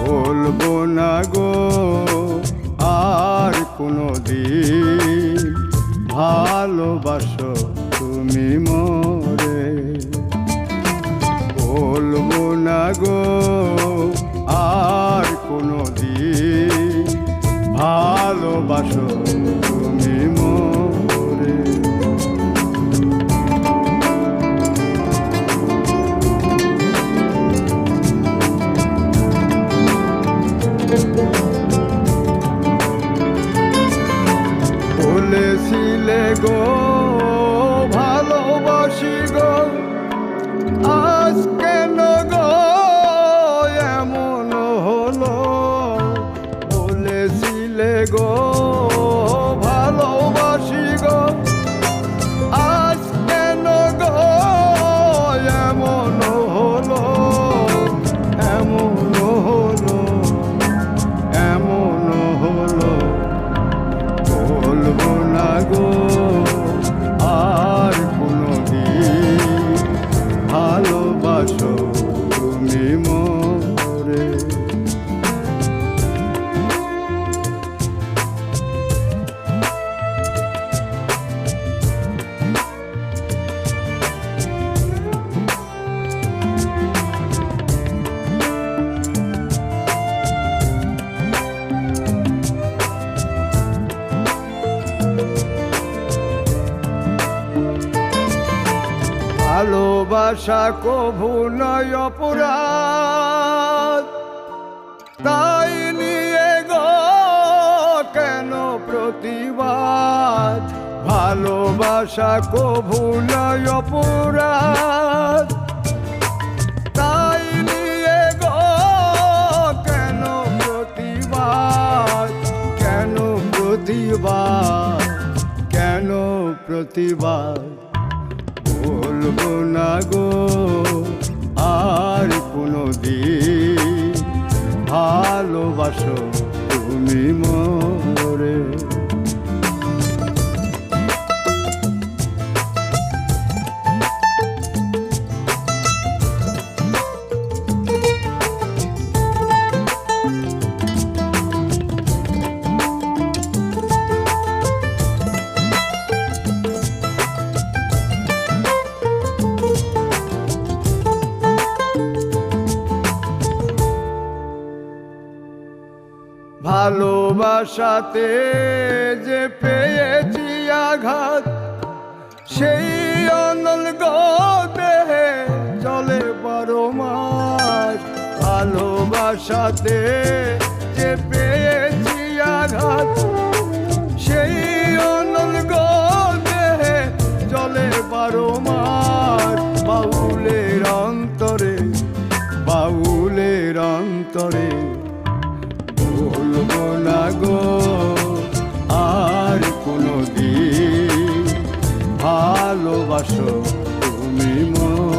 বলবো না গো আর কোনো দিন ভালোবাসো তুমি মোরে। বলবো না গো আর কোনো দিন ভালোবাসো তুমি মোরে। বলেছিলে গো ভালোবাসি গো, আজ কেন গো এমন হলো? বলেছিলে গো ভালোবাসি গো, আজ কেন গো এমন হলো? এমন হলো, এমন হলো। বলবো না গো আর কোনো দিন ভালোবাসো তুমি মোরে। ভালোবাসা কভু নয় অপরাধ, তাই নিয়ে গো কেন প্রতিবাদ? ভালোবাসা কভু নয় অপরাধ, তাই নিয়ে গো কেন প্রতিবাদ? কেন প্রতিবাদ? কেন প্রতিবাদ? বলবো না গো আর কোনো দিন ভালোবাসো তুমি মোরে। ভালোবাসাতে যে পেয়েছি আঘাত, সেই অনল গো দেহে চলে 12 মাস। ভালোবাসাতে যে পেয়েছি আঘাত, সেই অনল গো দেহে চলে 12 মাস। বাউলের অন্তরে, বাউলের অন্তরে। বলবো না গো আর কোনো দিন ভালোবাসো তুমি মোরে।